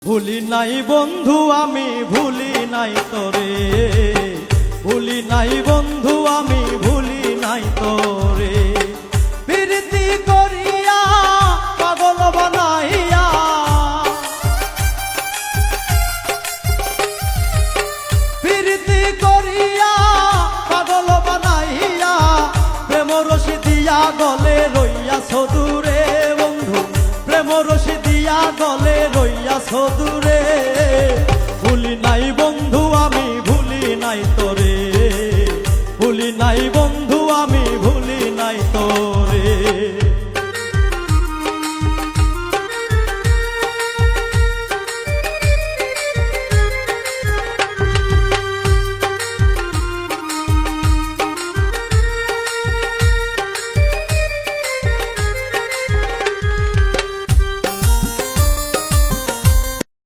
ভুলি নাই বন্ধু আমি ভুলি নাই তোরে, ভুলি নাই বন্ধু আমি ভুলি নাই তোরে। প্রীতি করিয়া পাগল বানাইয়া, প্রীতি করিয়া পাগল বানাইয়া, প্রেম রশি দিয়া গলে রইয়াছ দূরে বন্ধু, প্রেম রশি দিয়া গলে রইয়াছ দূরে। ভুলি নাই